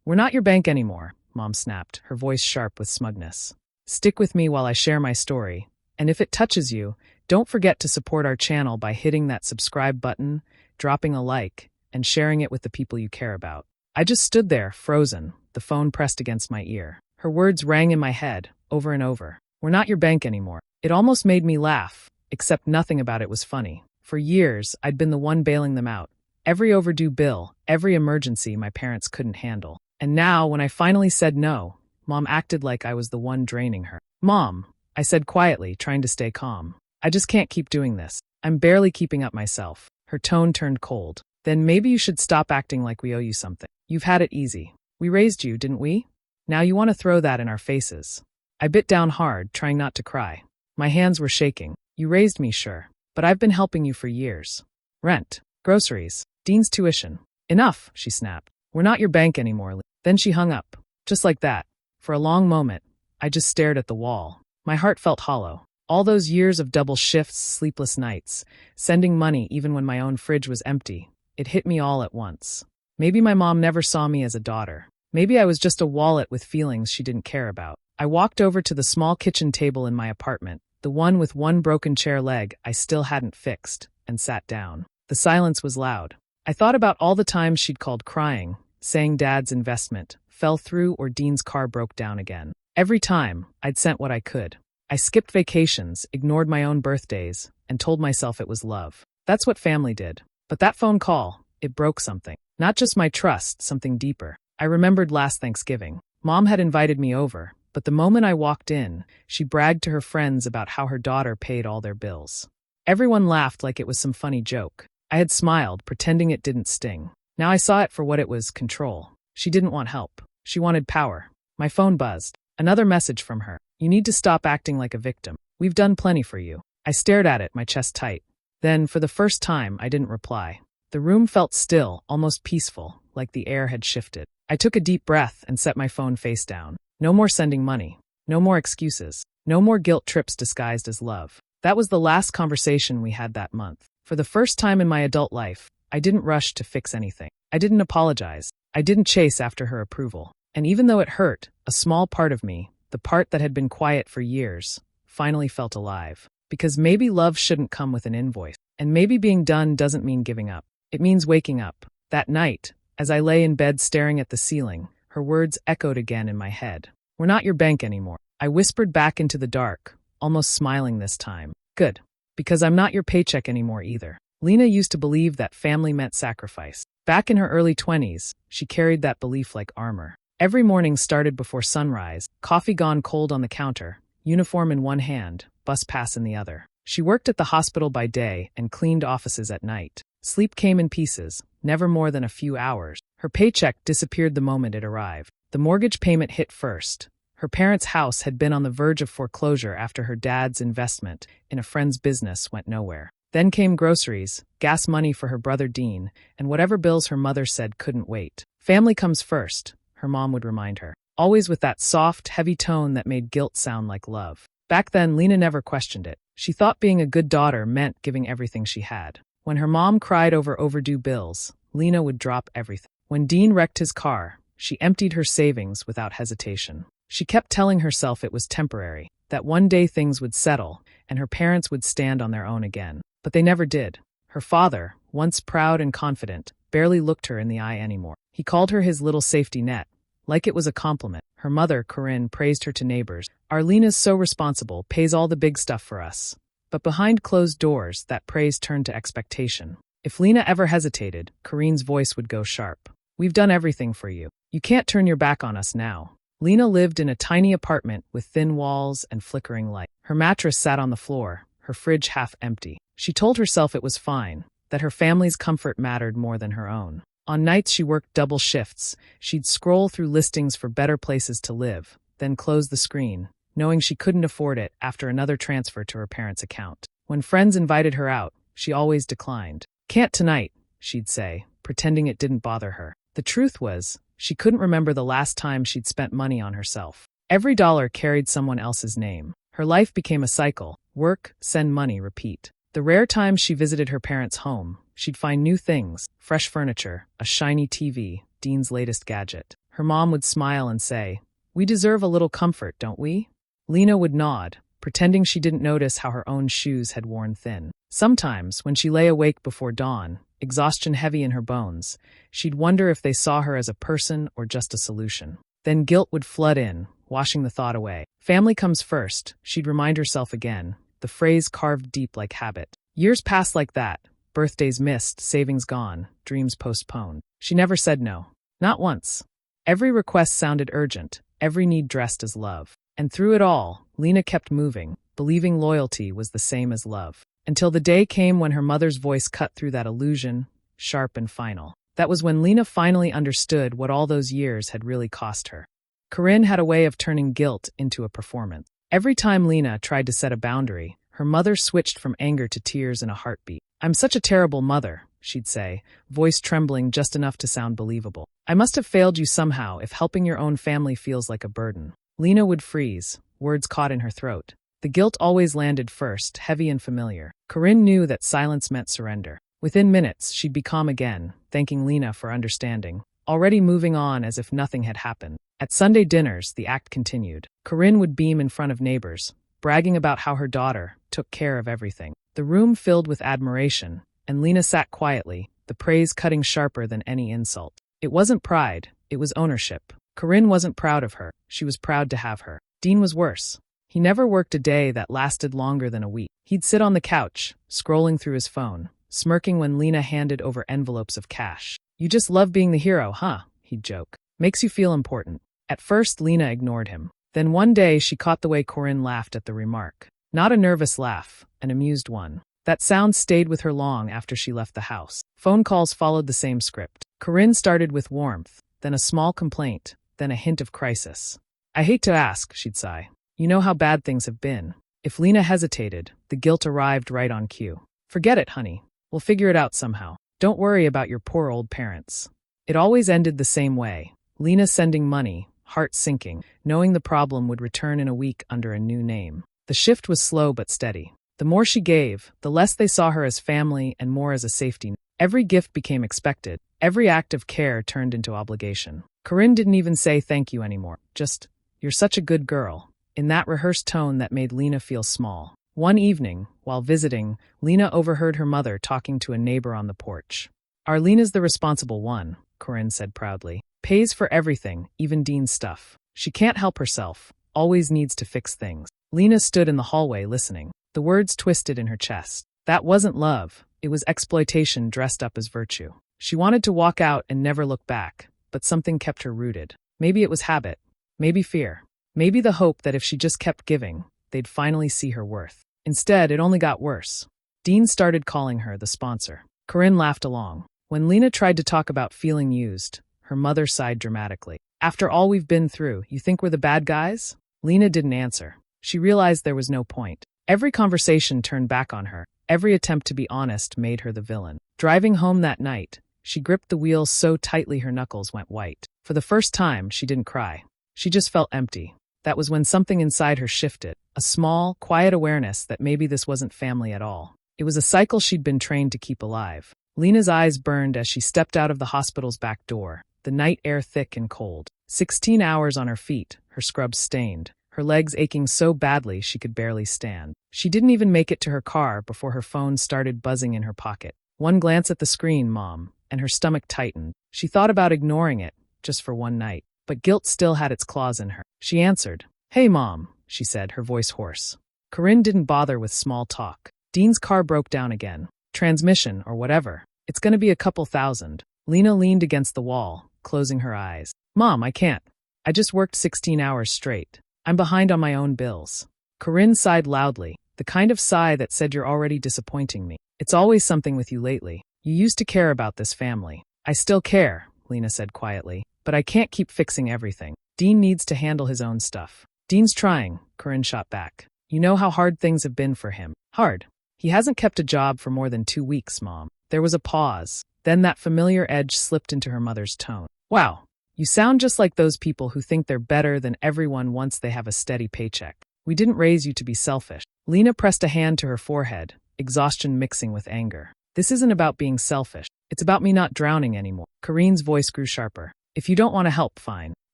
We're not your bank anymore, Mom snapped, her voice sharp with smugness. Stick with me while I share my story, and if it touches you, don't forget to support our channel by hitting that subscribe button, dropping a like, and sharing it with the people you care about. I just stood there, frozen, the phone pressed against my ear. Her words rang in my head, over and over. We're not your bank anymore. It almost made me laugh, except nothing about it was funny. For years, I'd been the one bailing them out. Every overdue bill, every emergency my parents couldn't handle. And now, when I finally said no, Mom acted like I was the one draining her. Mom, I said quietly, trying to stay calm. I just can't keep doing this. I'm barely keeping up myself. Her tone turned cold. Then maybe you should stop acting like we owe you something. You've had it easy. We raised you, didn't we? Now you want to throw that in our faces. I bit down hard, trying not to cry. My hands were shaking. You raised me, sure. But I've been helping you for years. Rent, groceries, Dean's tuition. Enough, she snapped. We're not your bank anymore. Then she hung up. Just like that. For a long moment, I just stared at the wall. My heart felt hollow. All those years of double shifts, sleepless nights, sending money even when my own fridge was empty. It hit me all at once. Maybe my mom never saw me as a daughter. Maybe I was just a wallet with feelings she didn't care about. I walked over to the small kitchen table in my apartment, the one with one broken chair leg I still hadn't fixed, and sat down. The silence was loud. I thought about all the times she'd called crying, saying Dad's investment fell through or Dean's car broke down again. Every time, I'd sent what I could. I skipped vacations, ignored my own birthdays, and told myself it was love. That's what family did. But that phone call, it broke something. Not just my trust, something deeper. I remembered last Thanksgiving. Mom had invited me over, but the moment I walked in, she bragged to her friends about how her daughter paid all their bills. Everyone laughed like it was some funny joke. I had smiled, pretending it didn't sting. Now I saw it for what it was, control. She didn't want help. She wanted power. My phone buzzed. Another message from her. You need to stop acting like a victim. We've done plenty for you. I stared at it, my chest tight. Then, for the first time, I didn't reply. The room felt still, almost peaceful, like the air had shifted. I took a deep breath and set my phone face down. No more sending money. No more excuses. No more guilt trips disguised as love. That was the last conversation we had that month. For the first time in my adult life, I didn't rush to fix anything. I didn't apologize. I didn't chase after her approval. And even though it hurt, a small part of me, the part that had been quiet for years, finally felt alive. Because maybe love shouldn't come with an invoice. And maybe being done doesn't mean giving up. It means waking up. That night, as I lay in bed staring at the ceiling, her words echoed again in my head. We're not your bank anymore. I whispered back into the dark, almost smiling this time. Good. Because I'm not your paycheck anymore either. Lena used to believe that family meant sacrifice. Back in her early 20s, she carried that belief like armor. Every morning started before sunrise, coffee gone cold on the counter, uniform in one hand, bus pass in the other. She worked at the hospital by day and cleaned offices at night. Sleep came in pieces, never more than a few hours. Her paycheck disappeared the moment it arrived. The mortgage payment hit first. Her parents' house had been on the verge of foreclosure after her dad's investment in a friend's business went nowhere. Then came groceries, gas money for her brother Dean, and whatever bills her mother said couldn't wait. Family comes first, her mom would remind her, always with that soft, heavy tone that made guilt sound like love. Back then, Lena never questioned it. She thought being a good daughter meant giving everything she had. When her mom cried over overdue bills, Lena would drop everything. When Dean wrecked his car, she emptied her savings without hesitation. She kept telling herself it was temporary, that one day things would settle, and her parents would stand on their own again. But they never did. Her father, once proud and confident, barely looked her in the eye anymore. He called her his little safety net, like it was a compliment. Her mother, Corinne, praised her to neighbors. Arlena's so responsible, pays all the big stuff for us. But behind closed doors, that praise turned to expectation. If Lena ever hesitated, Corinne's voice would go sharp. We've done everything for you. You can't turn your back on us now. Lena lived in a tiny apartment with thin walls and flickering light. Her mattress sat on the floor, her fridge half empty. She told herself it was fine, that her family's comfort mattered more than her own. On nights she worked double shifts, she'd scroll through listings for better places to live, then close the screen, knowing she couldn't afford it after another transfer to her parents' account. When friends invited her out, she always declined. Can't tonight, she'd say, pretending it didn't bother her. The truth was, she couldn't remember the last time she'd spent money on herself. Every dollar carried someone else's name. Her life became a cycle. Work, send money, repeat. The rare times she visited her parents' home, she'd find new things, fresh furniture, a shiny TV, Dean's latest gadget. her mom would smile and say, "We deserve a little comfort, don't we?" Lena would nod, pretending she didn't notice how her own shoes had worn thin. Sometimes, when she lay awake before dawn, exhaustion heavy in her bones, she'd wonder if they saw her as a person or just a solution. Then guilt would flood in, washing the thought away. Family comes first, she'd remind herself again, the phrase carved deep like habit. Years passed like that, birthdays missed, savings gone, dreams postponed. She never said no. Not once. Every request sounded urgent, every need dressed as love. And through it all, Lena kept moving, believing loyalty was the same as love. Until the day came when her mother's voice cut through that illusion, sharp and final. That was when Lena finally understood what all those years had really cost her. Corinne had a way of turning guilt into a performance. Every time Lena tried to set a boundary, her mother switched from anger to tears in a heartbeat. "I'm such a terrible mother," she'd say, voice trembling just enough to sound believable. "I must have failed you somehow if helping your own family feels like a burden." Lena would freeze, words caught in her throat. The guilt always landed first, heavy and familiar. Corinne knew that silence meant surrender. Within minutes, she'd be calm again, thanking Lena for understanding, already moving on as if nothing had happened. At Sunday dinners, the act continued. Corinne would beam in front of neighbors, bragging about how her daughter took care of everything. The room filled with admiration, and Lena sat quietly, the praise cutting sharper than any insult. It wasn't pride, it was ownership. Corinne wasn't proud of her, she was proud to have her. Dean was worse. He never worked a day that lasted longer than a week. He'd sit on the couch, scrolling through his phone, smirking when Lena handed over envelopes of cash. "You just love being the hero, huh?" he'd joke. "Makes you feel important." At first, Lena ignored him. Then one day, she caught the way Corinne laughed at the remark. Not a nervous laugh, an amused one. That sound stayed with her long after she left the house. Phone calls followed the same script. Corinne started with warmth, then a small complaint, then a hint of crisis. "I hate to ask," she'd sigh. "You know how bad things have been." If Lena hesitated, the guilt arrived right on cue. "Forget it, honey. We'll figure it out somehow. Don't worry about your poor old parents." It always ended the same way. Lena sending money, heart sinking, knowing the problem would return in a week under a new name. The shift was slow but steady. The more she gave, the less they saw her as family and more as a safety net. Every gift became expected. Every act of care turned into obligation. Corinne didn't even say thank you anymore. Just, "You're such a good girl," in that rehearsed tone that made Lena feel small. One evening, while visiting, Lena overheard her mother talking to a neighbor on the porch. "Arlena's the responsible one," Corinne said proudly. "Pays for everything, even Dean's stuff. She can't help herself, always needs to fix things." Lena stood in the hallway listening. The words twisted in her chest. That wasn't love, it was exploitation dressed up as virtue. She wanted to walk out and never look back, but something kept her rooted. Maybe it was habit, maybe fear, maybe the hope that if she just kept giving, they'd finally see her worth. Instead, it only got worse. Dean started calling her the sponsor. Corinne laughed along. When Lena tried to talk about feeling used, her mother sighed dramatically. "After all we've been through, you think we're the bad guys?" Lena didn't answer. She realized there was no point. Every conversation turned back on her. Every attempt to be honest made her the villain. Driving home that night, she gripped the wheel so tightly her knuckles went white. For the first time, she didn't cry. She just felt empty. That was when something inside her shifted, a small, quiet awareness that maybe this wasn't family at all. It was a cycle she'd been trained to keep alive. Lena's eyes burned as she stepped out of the hospital's back door, the night air thick and cold. 16 hours on her feet, her scrubs stained, her legs aching so badly she could barely stand. She didn't even make it to her car before her phone started buzzing in her pocket. One glance at the screen, Mom, and her stomach tightened. She thought about ignoring it, just for one night. But guilt still had its claws in her. She answered. "Hey, Mom," she said, her voice hoarse. Corinne didn't bother with small talk. Dean's car broke down again. Transmission, or whatever. It's gonna be a couple thousand. Lena leaned against the wall, closing her eyes. "Mom, I can't. I just worked 16 hours straight. I'm behind on my own bills." Corinne sighed loudly, the kind of sigh that said, "You're already disappointing me. It's always something with you lately. You used to care about this family." "I still care," Lena said quietly, "but I can't keep fixing everything. Dean needs to handle his own stuff." "Dean's trying," Corinne shot back. "You know how hard things have been for him." "Hard? He hasn't kept a job for more than 2 weeks, Mom." There was a pause. Then that familiar edge slipped into her mother's tone. "Wow, you sound just like those people who think they're better than everyone once they have a steady paycheck. We didn't raise you to be selfish." Lena pressed a hand to her forehead, exhaustion mixing with anger. "This isn't about being selfish. It's about me not drowning anymore." Corinne's voice grew sharper. If you don't want to help, fine.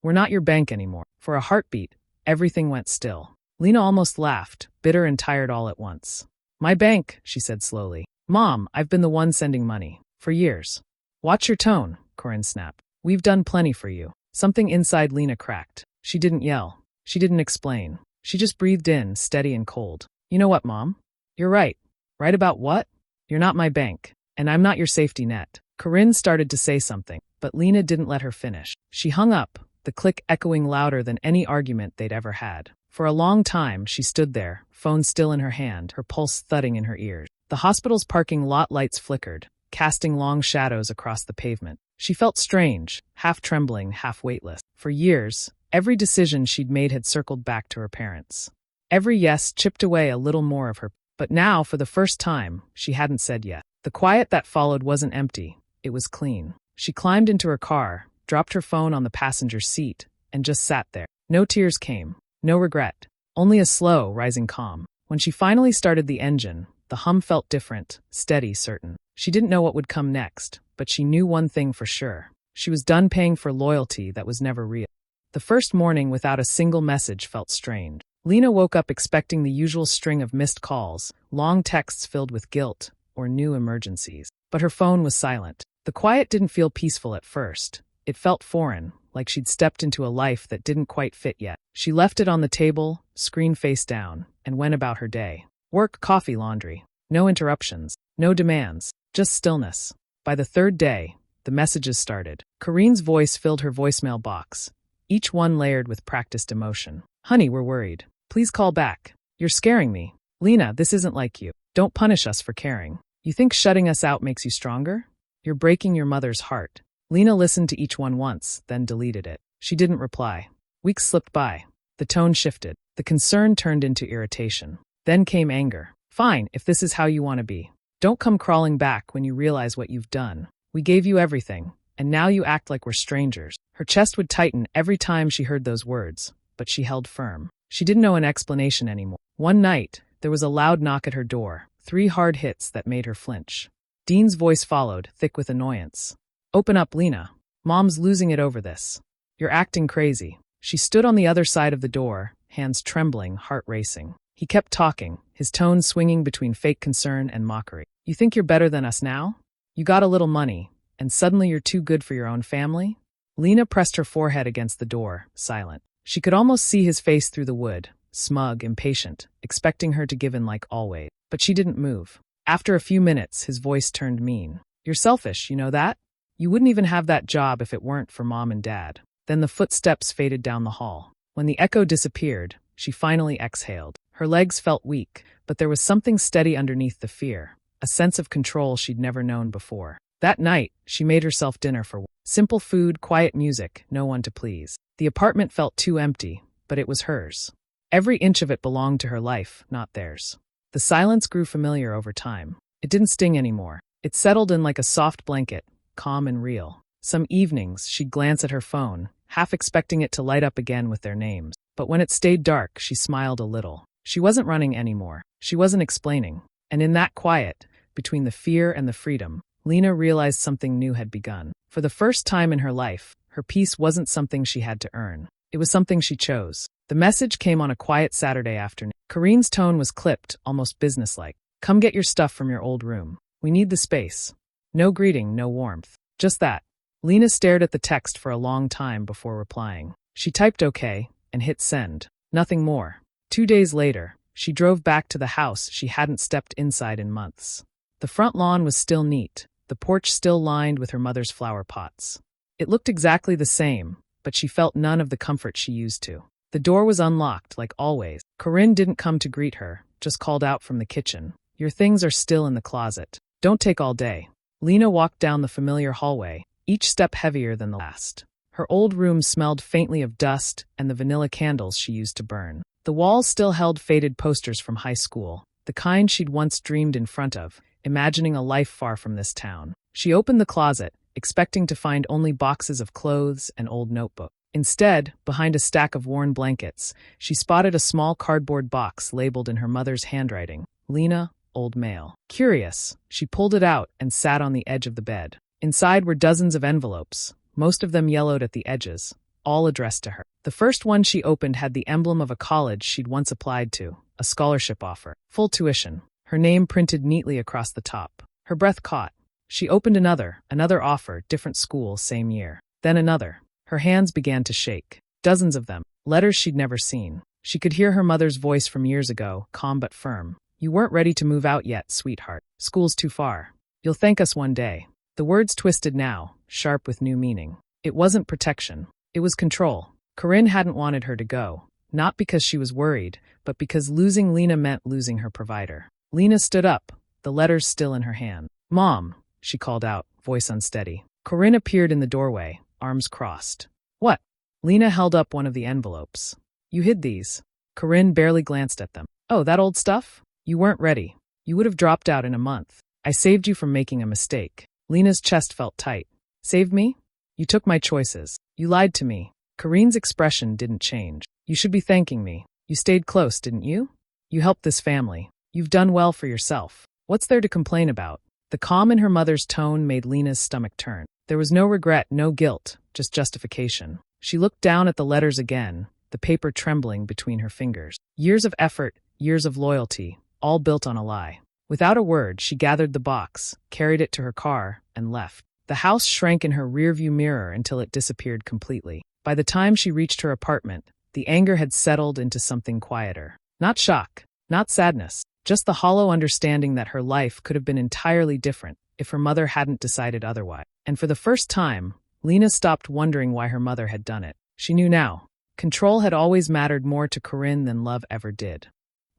We're not your bank anymore. For a heartbeat, everything went still. Lena almost laughed, bitter and tired all at once. My bank, she said slowly. Mom, I've been the one sending money. For years. Watch your tone, Corinne snapped. We've done plenty for you. Something inside Lena cracked. She didn't yell. She didn't explain. She just breathed in, steady and cold. You know what, Mom? You're right. Right about what? You're not my bank. And I'm not your safety net. Corinne started to say something, but Lena didn't let her finish. She hung up, the click echoing louder than any argument they'd ever had. For a long time, she stood there, phone still in her hand, her pulse thudding in her ears. The hospital's parking lot lights flickered, casting long shadows across the pavement. She felt strange, half trembling, half weightless. For years, every decision she'd made had circled back to her parents. Every yes chipped away a little more of her. But now, for the first time, she hadn't said yes. The quiet that followed wasn't empty. It was clean. She climbed into her car, dropped her phone on the passenger seat, and just sat there. No tears came. No regret. Only a slow, rising calm. When she finally started the engine, the hum felt different, steady, certain. She didn't know what would come next, but she knew one thing for sure. She was done paying for loyalty that was never real. The first morning without a single message felt strange. Lena woke up expecting the usual string of missed calls, long texts filled with guilt, or new emergencies. But her phone was silent. The quiet didn't feel peaceful at first. It felt foreign, like she'd stepped into a life that didn't quite fit yet. She left it on the table, screen face down, and went about her day. Work, coffee, laundry. No interruptions. No demands. Just stillness. By the third day, the messages started. Corinne's voice filled her voicemail box, each one layered with practiced emotion. Honey, we're worried. Please call back. You're scaring me. Lena, this isn't like you. Don't punish us for caring. You think shutting us out makes you stronger? You're breaking your mother's heart. Lena listened to each one once, then deleted it. She didn't reply. Weeks slipped by. The tone shifted. The concern turned into irritation. Then came anger. Fine, if this is how you want to be. Don't come crawling back when you realize what you've done. We gave you everything, and now you act like we're strangers. Her chest would tighten every time she heard those words, but she held firm. She didn't know an explanation anymore. One night, there was a loud knock at her door, 3 hard hits that made her flinch. Dean's voice followed, thick with annoyance. Open up, Lena. Mom's losing it over this. You're acting crazy. She stood on the other side of the door, hands trembling, heart racing. He kept talking, his tone swinging between fake concern and mockery. You think you're better than us now? You got a little money, and suddenly you're too good for your own family? Lena pressed her forehead against the door, silent. She could almost see his face through the wood, smug, impatient, expecting her to give in like always. But she didn't move. After a few minutes, his voice turned mean. You're selfish, you know that? You wouldn't even have that job if it weren't for Mom and Dad. Then the footsteps faded down the hall. When the echo disappeared, she finally exhaled. Her legs felt weak, but there was something steady underneath the fear, a sense of control she'd never known before. That night, she made herself dinner for simple food, quiet music, no one to please. The apartment felt too empty, but it was hers. Every inch of it belonged to her life, not theirs. The silence grew familiar over time. It didn't sting anymore. It settled in like a soft blanket, calm and real. Some evenings, she'd glance at her phone, half expecting it to light up again with their names. But when it stayed dark, she smiled a little. She wasn't running anymore. She wasn't explaining. And in that quiet, between the fear and the freedom, Lena realized something new had begun. For the first time in her life, her peace wasn't something she had to earn. It was something she chose. The message came on a quiet Saturday afternoon. Corinne's tone was clipped, almost businesslike. Come get your stuff from your old room. We need the space. No greeting, no warmth. Just that. Lena stared at the text for a long time before replying. She typed okay and hit send. Nothing more. 2 days later, she drove back to the house she hadn't stepped inside in months. The front lawn was still neat, the porch still lined with her mother's flower pots. It looked exactly the same, but she felt none of the comfort she used to. The door was unlocked, like always. Corinne didn't come to greet her, just called out from the kitchen. Your things are still in the closet. Don't take all day. Lena walked down the familiar hallway, each step heavier than the last. Her old room smelled faintly of dust and the vanilla candles she used to burn. The walls still held faded posters from high school, the kind she'd once dreamed in front of, imagining a life far from this town. She opened the closet, expecting to find only boxes of clothes and old notebooks. Instead, behind a stack of worn blankets, she spotted a small cardboard box labeled in her mother's handwriting, Lena, old mail. Curious, she pulled it out and sat on the edge of the bed. Inside were dozens of envelopes, most of them yellowed at the edges, all addressed to her. The first one she opened had the emblem of a college she'd once applied to, a scholarship offer, full tuition, her name printed neatly across the top. Her breath caught. She opened another offer, different school, same year. Then another. Her hands began to shake. Dozens of them, letters she'd never seen. She could hear her mother's voice from years ago, calm but firm. You weren't ready to move out yet, sweetheart. School's too far. You'll thank us one day. The words twisted now, sharp with new meaning. It wasn't protection. It was control. Corinne hadn't wanted her to go, not because she was worried, but because losing Lena meant losing her provider. Lena stood up, the letters still in her hand. Mom, she called out, voice unsteady. Corinne appeared in the doorway, arms crossed. What? Lena held up one of the envelopes. You hid these. Corinne barely glanced at them. Oh, that old stuff? You weren't ready. You would have dropped out in a month. I saved you from making a mistake. Lena's chest felt tight. Saved me? You took my choices. You lied to me. Corinne's expression didn't change. You should be thanking me. You stayed close, didn't you? You helped this family. You've done well for yourself. What's there to complain about? The calm in her mother's tone made Lena's stomach turn. There was no regret, no guilt, just justification. She looked down at the letters again, the paper trembling between her fingers. Years of effort, years of loyalty, all built on a lie. Without a word, she gathered the box, carried it to her car, and left. The house shrank in her rearview mirror until it disappeared completely. By the time she reached her apartment, the anger had settled into something quieter. Not shock, not sadness, just the hollow understanding that her life could have been entirely different if her mother hadn't decided otherwise. And for the first time, Lena stopped wondering why her mother had done it. She knew now. Control had always mattered more to Corinne than love ever did.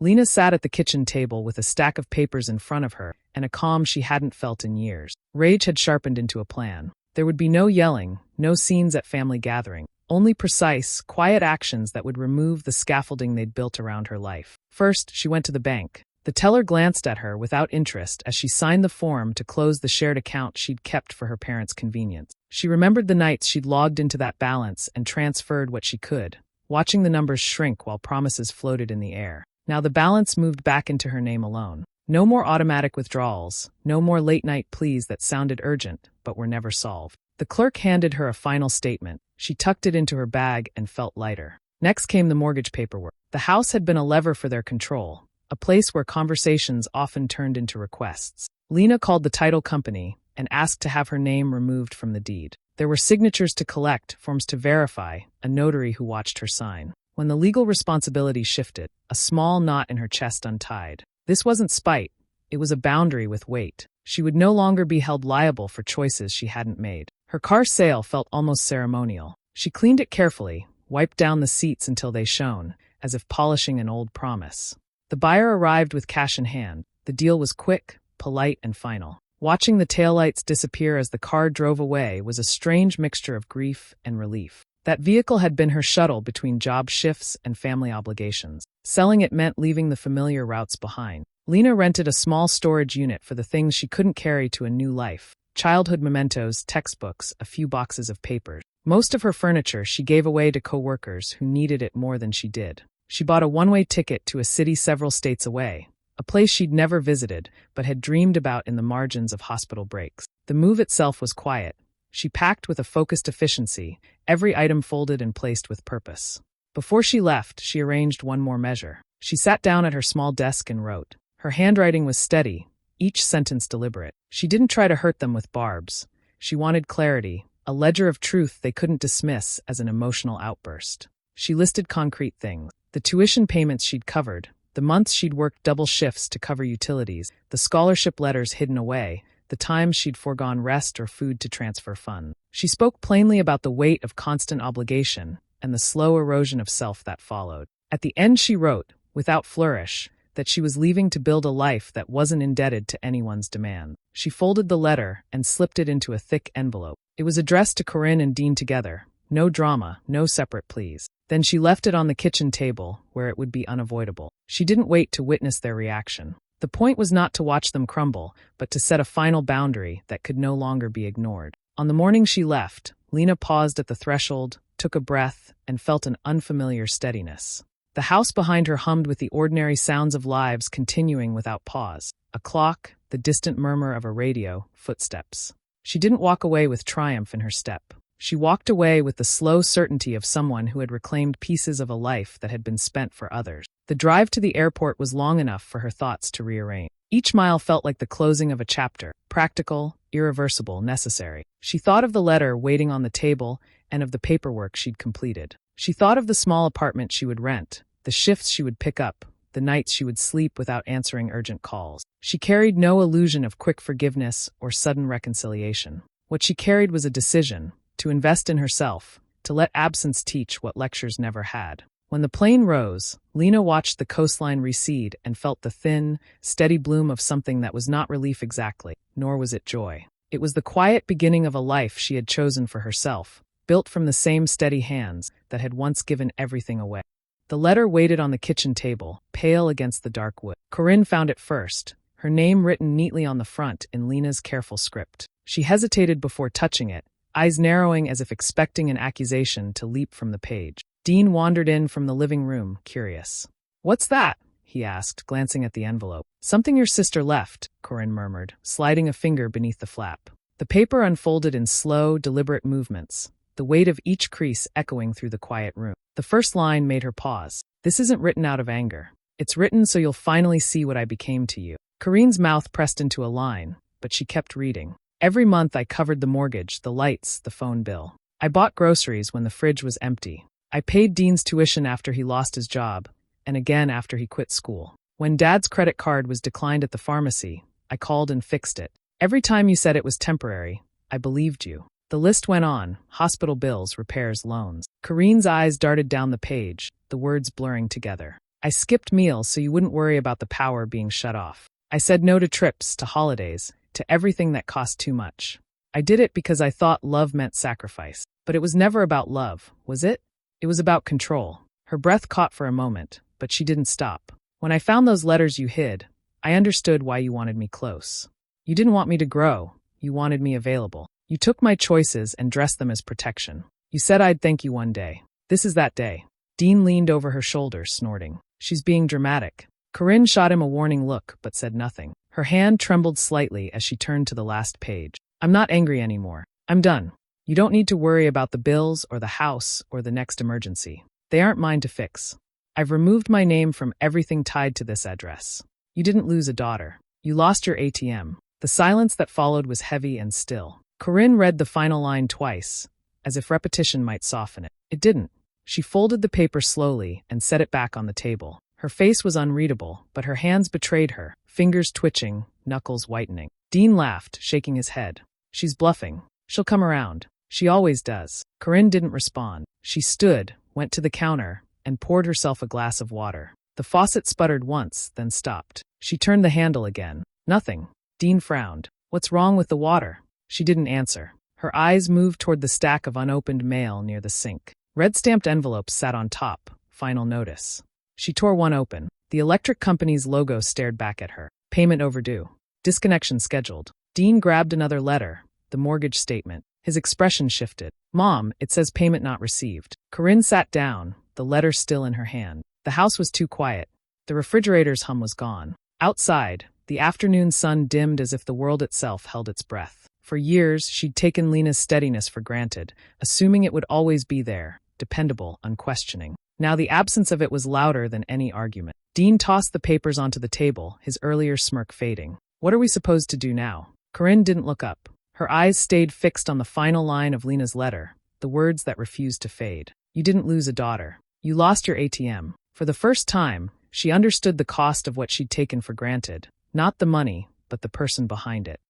Lena sat at the kitchen table with a stack of papers in front of her and a calm she hadn't felt in years. Rage had sharpened into a plan. There would be no yelling, no scenes at family gathering, only precise, quiet actions that would remove the scaffolding they'd built around her life. First, she went to the bank. The teller glanced at her without interest as she signed the form to close the shared account she'd kept for her parents' convenience. She remembered the nights she'd logged into that balance and transferred what she could, watching the numbers shrink while promises floated in the air. Now the balance moved back into her name alone. No more automatic withdrawals, no more late-night pleas that sounded urgent but were never solved. The clerk handed her a final statement. She tucked it into her bag and felt lighter. Next came the mortgage paperwork. The house had been a lever for their control, a place where conversations often turned into requests. Lena called the title company and asked to have her name removed from the deed. There were signatures to collect, forms to verify, a notary who watched her sign. When the legal responsibility shifted, a small knot in her chest untied. This wasn't spite. It was a boundary with weight. She would no longer be held liable for choices she hadn't made. Her car sale felt almost ceremonial. She cleaned it carefully, wiped down the seats until they shone, as if polishing an old promise. The buyer arrived with cash in hand. The deal was quick, polite, and final. Watching the taillights disappear as the car drove away was a strange mixture of grief and relief. That vehicle had been her shuttle between job shifts and family obligations. Selling it meant leaving the familiar routes behind. Lena rented a small storage unit for the things she couldn't carry to a new life. Childhood mementos, textbooks, a few boxes of papers. Most of her furniture she gave away to co-workers who needed it more than she did. She bought a one-way ticket to a city several states away, a place she'd never visited but had dreamed about in the margins of hospital breaks. The move itself was quiet. She packed with a focused efficiency, every item folded and placed with purpose. Before she left, she arranged one more measure. She sat down at her small desk and wrote. Her handwriting was steady, each sentence deliberate. She didn't try to hurt them with barbs. She wanted clarity, a ledger of truth they couldn't dismiss as an emotional outburst. She listed concrete things. The tuition payments she'd covered, the months she'd worked double shifts to cover utilities, the scholarship letters hidden away, the times she'd foregone rest or food to transfer funds. She spoke plainly about the weight of constant obligation and the slow erosion of self that followed. At the end she wrote, without flourish, that she was leaving to build a life that wasn't indebted to anyone's demand. She folded the letter and slipped it into a thick envelope. It was addressed to Corinne and Dean together. No drama, no separate pleas. Then she left it on the kitchen table, where it would be unavoidable. She didn't wait to witness their reaction. The point was not to watch them crumble, but to set a final boundary that could no longer be ignored. On the morning she left, Lena paused at the threshold, took a breath, and felt an unfamiliar steadiness. The house behind her hummed with the ordinary sounds of lives continuing without pause. A clock, the distant murmur of a radio, footsteps. She didn't walk away with triumph in her step. She walked away with the slow certainty of someone who had reclaimed pieces of a life that had been spent for others. The drive to the airport was long enough for her thoughts to rearrange. Each mile felt like the closing of a chapter, practical, irreversible, necessary. She thought of the letter waiting on the table and of the paperwork she'd completed. She thought of the small apartment she would rent, the shifts she would pick up, the nights she would sleep without answering urgent calls. She carried no illusion of quick forgiveness or sudden reconciliation. What she carried was a decision to invest in herself, to let absence teach what lectures never had. When the plane rose, Lena watched the coastline recede and felt the thin, steady bloom of something that was not relief exactly, nor was it joy. It was the quiet beginning of a life she had chosen for herself, built from the same steady hands that had once given everything away. The letter waited on the kitchen table, pale against the dark wood. Corinne found it first, her name written neatly on the front in Lena's careful script. She hesitated before touching it, eyes narrowing as if expecting an accusation to leap from the page. Dean wandered in from the living room, curious. "What's that?" he asked, glancing at the envelope. "Something your sister left," Corinne murmured, sliding a finger beneath the flap. The paper unfolded in slow, deliberate movements, the weight of each crease echoing through the quiet room. The first line made her pause. "This isn't written out of anger. It's written so you'll finally see what I became to you." Corinne's mouth pressed into a line, but she kept reading. "Every month I covered the mortgage, the lights, the phone bill. I bought groceries when the fridge was empty. I paid Dean's tuition after he lost his job, and again after he quit school. When Dad's credit card was declined at the pharmacy, I called and fixed it. Every time you said it was temporary, I believed you." The list went on: hospital bills, repairs, loans. Corinne's eyes darted down the page, the words blurring together. "I skipped meals so you wouldn't worry about the power being shut off. I said no to trips, to holidays, to everything that cost too much. I did it because I thought love meant sacrifice. But it was never about love, was it? It was about control." Her breath caught for a moment, but she didn't stop. "When I found those letters you hid, I understood why you wanted me close. You didn't want me to grow, you wanted me available. You took my choices and dressed them as protection. You said I'd thank you one day. This is that day." Dean leaned over her shoulder, snorting. "She's being dramatic." Corinne shot him a warning look, but said nothing. Her hand trembled slightly as she turned to the last page. "I'm not angry anymore. I'm done. You don't need to worry about the bills or the house or the next emergency. They aren't mine to fix. I've removed my name from everything tied to this address. You didn't lose a daughter. You lost your ATM." The silence that followed was heavy and still. Corinne read the final line twice, as if repetition might soften it. It didn't. She folded the paper slowly and set it back on the table. Her face was unreadable, but her hands betrayed her, fingers twitching, knuckles whitening. Dean laughed, shaking his head. "She's bluffing. She'll come around. She always does." Corinne didn't respond. She stood, went to the counter, and poured herself a glass of water. The faucet sputtered once, then stopped. She turned the handle again. "Nothing." Dean frowned. "What's wrong with the water?" She didn't answer. Her eyes moved toward the stack of unopened mail near the sink. Red-stamped envelopes sat on top. Final notice. She tore one open. The electric company's logo stared back at her. Payment overdue. Disconnection scheduled. Dean grabbed another letter, the mortgage statement. His expression shifted. "Mom, it says payment not received." Corinne sat down, the letter still in her hand. The house was too quiet. The refrigerator's hum was gone. Outside, the afternoon sun dimmed as if the world itself held its breath. For years, she'd taken Lena's steadiness for granted, assuming it would always be there, dependable, unquestioning. Now the absence of it was louder than any argument. Dean tossed the papers onto the table, his earlier smirk fading. "What are we supposed to do now?" Corinne didn't look up. Her eyes stayed fixed on the final line of Lena's letter, the words that refused to fade. "You didn't lose a daughter. You lost your ATM." For the first time, she understood the cost of what she'd taken for granted. Not the money, but the person behind it.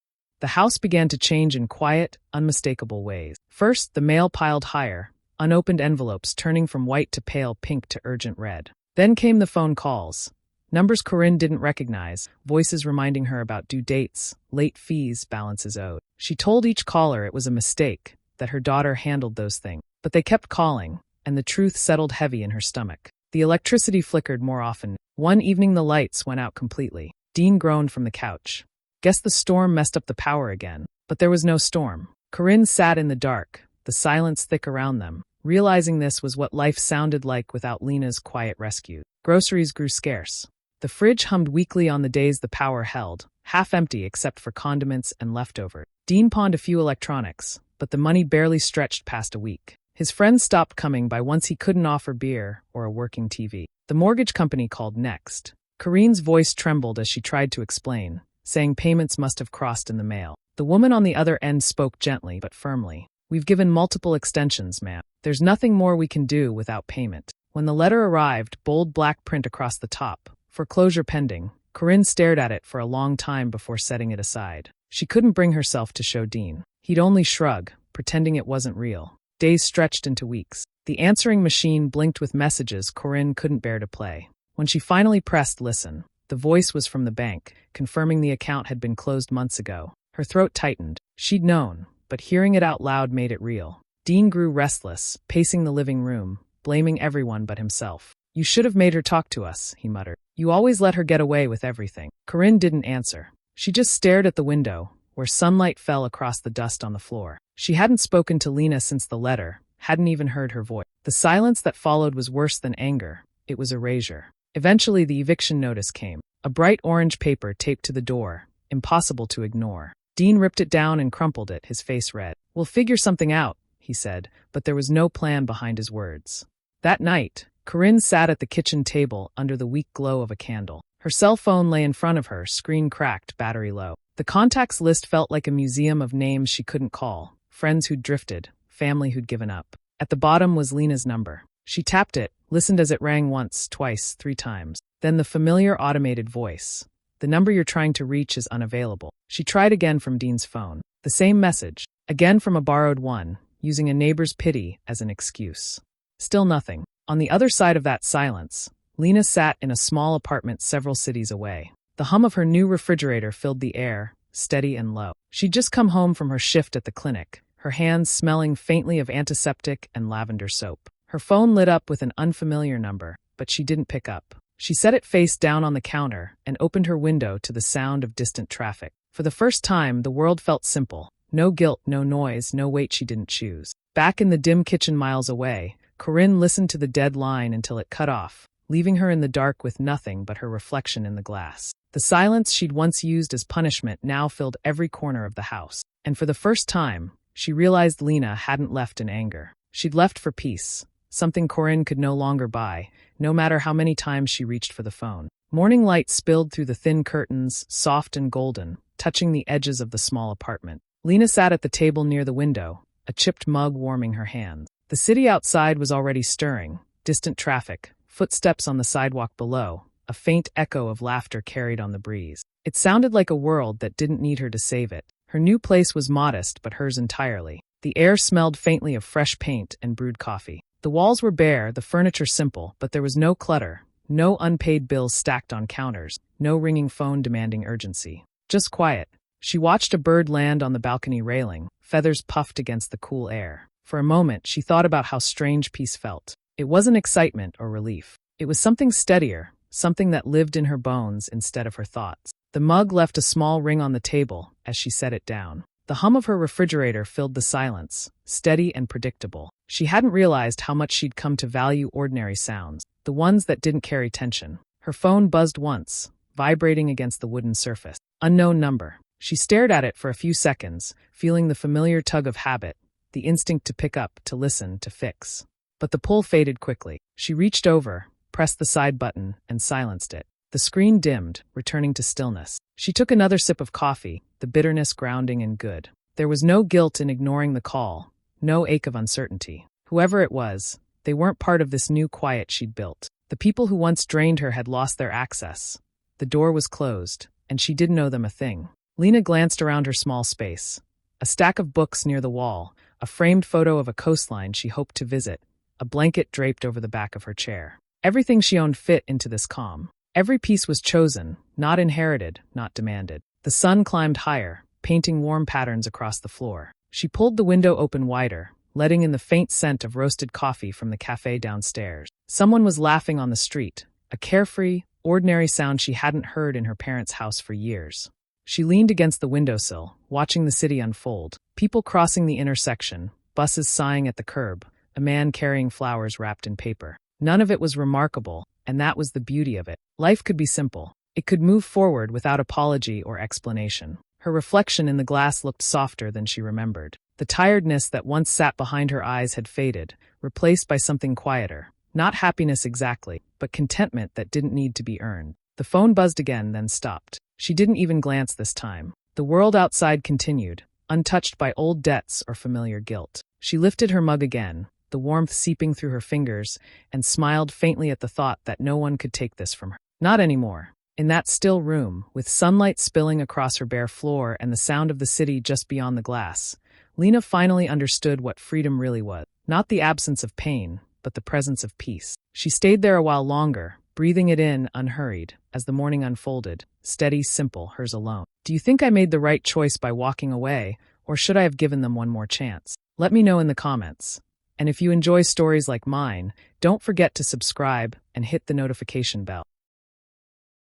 The house began to change in quiet, unmistakable ways. First, the mail piled higher, unopened envelopes turning from white to pale pink to urgent red. Then came the phone calls. Numbers Corinne didn't recognize, voices reminding her about due dates, late fees, balances owed. She told each caller it was a mistake, that her daughter handled those things. But they kept calling, and the truth settled heavy in her stomach. The electricity flickered more often. One evening the lights went out completely. Dean groaned from the couch. Guess the storm messed up the power again. But there was no storm. Corinne sat in the dark, the silence thick around them, realizing this was what life sounded like without Lena's quiet rescue. Groceries grew scarce. The fridge hummed weakly on the days the power held, half empty except for condiments and leftovers. Dean pawned a few electronics, but the money barely stretched past a week. His friends stopped coming by once he couldn't offer beer or a working TV. The mortgage company called next. Corinne's voice trembled as she tried to explain, saying payments must have crossed in the mail. The woman on the other end spoke gently but firmly. We've given multiple extensions, ma'am. There's nothing more we can do without payment. When the letter arrived, bold black print across the top, foreclosure pending, Corinne stared at it for a long time before setting it aside. She couldn't bring herself to show Dean. He'd only shrug, pretending it wasn't real. Days stretched into weeks. The answering machine blinked with messages Corinne couldn't bear to play. When she finally pressed listen, the voice was from the bank, confirming the account had been closed months ago. Her throat tightened. She'd known, but hearing it out loud made it real. Dean grew restless, pacing the living room, blaming everyone but himself. You should have made her talk to us, he muttered. You always let her get away with everything. Corinne didn't answer. She just stared at the window, where sunlight fell across the dust on the floor. She hadn't spoken to Lena since the letter, hadn't even heard her voice. The silence that followed was worse than anger. It was erasure. Eventually the eviction notice came. A bright orange paper taped to the door, impossible to ignore. Dean ripped it down and crumpled it, his face red. We'll figure something out, he said, but there was no plan behind his words. That night, Corinne sat at the kitchen table under the weak glow of a candle. Her cell phone lay in front of her, screen cracked, battery low. The contacts list felt like a museum of names she couldn't call, friends who'd drifted, family who'd given up. At the bottom was Lena's number. She tapped it, listened as it rang once, twice, 3 times. Then the familiar automated voice. The number you're trying to reach is unavailable. She tried again from Dean's phone. The same message. Again from a borrowed one, using a neighbor's pity as an excuse. Still nothing. On the other side of that silence, Lena sat in a small apartment several cities away. The hum of her new refrigerator filled the air, steady and low. She'd just come home from her shift at the clinic, her hands smelling faintly of antiseptic and lavender soap. Her phone lit up with an unfamiliar number, but she didn't pick up. She set it face down on the counter and opened her window to the sound of distant traffic. For the first time, the world felt simple. No guilt, no noise, no weight she didn't choose. Back in the dim kitchen miles away, Corinne listened to the dead line until it cut off, leaving her in the dark with nothing but her reflection in the glass. The silence she'd once used as punishment now filled every corner of the house. And for the first time, she realized Lena hadn't left in anger. She'd left for peace, something Corinne could no longer buy, no matter how many times she reached for the phone. Morning light spilled through the thin curtains, soft and golden, touching the edges of the small apartment. Lena sat at the table near the window, a chipped mug warming her hands. The city outside was already stirring, distant traffic, footsteps on the sidewalk below, a faint echo of laughter carried on the breeze. It sounded like a world that didn't need her to save it. Her new place was modest, but hers entirely. The air smelled faintly of fresh paint and brewed coffee. The walls were bare, the furniture simple, but there was no clutter, no unpaid bills stacked on counters, no ringing phone demanding urgency. Just quiet. She watched a bird land on the balcony railing, feathers puffed against the cool air. For a moment, she thought about how strange peace felt. It wasn't excitement or relief. It was something steadier, something that lived in her bones instead of her thoughts. The mug left a small ring on the table as she set it down. The hum of her refrigerator filled the silence, steady and predictable. She hadn't realized how much she'd come to value ordinary sounds, the ones that didn't carry tension. Her phone buzzed once, vibrating against the wooden surface. Unknown number. She stared at it for a few seconds, feeling the familiar tug of habit, the instinct to pick up, to listen, to fix. But the pull faded quickly. She reached over, pressed the side button, and silenced it. The screen dimmed, returning to stillness. She took another sip of coffee, the bitterness grounding and good. There was no guilt in ignoring the call, no ache of uncertainty. Whoever it was, they weren't part of this new quiet she'd built. The people who once drained her had lost their access. The door was closed, and she didn't owe them a thing. Lena glanced around her small space. A stack of books near the wall, a framed photo of a coastline she hoped to visit, a blanket draped over the back of her chair. Everything she owned fit into this calm. Every piece was chosen, not inherited, not demanded. The sun climbed higher, painting warm patterns across the floor. She pulled the window open wider, letting in the faint scent of roasted coffee from the cafe downstairs. Someone was laughing on the street, a carefree, ordinary sound she hadn't heard in her parents' house for years. She leaned against the windowsill, watching the city unfold. People crossing the intersection, buses sighing at the curb, a man carrying flowers wrapped in paper. None of it was remarkable, and that was the beauty of it. Life could be simple. It could move forward without apology or explanation. Her reflection in the glass looked softer than she remembered. The tiredness that once sat behind her eyes had faded, replaced by something quieter. Not happiness exactly, but contentment that didn't need to be earned. The phone buzzed again, then stopped. She didn't even glance this time. The world outside continued, untouched by old debts or familiar guilt. She lifted her mug again, the warmth seeping through her fingers, and smiled faintly at the thought that no one could take this from her. Not anymore. In that still room, with sunlight spilling across her bare floor and the sound of the city just beyond the glass, Lena finally understood what freedom really was. Not the absence of pain, but the presence of peace. She stayed there a while longer, breathing it in unhurried, as the morning unfolded, steady, simple, hers alone. Do you think I made the right choice by walking away, or should I have given them one more chance? Let me know in the comments. And if you enjoy stories like mine, don't forget to subscribe and hit the notification bell.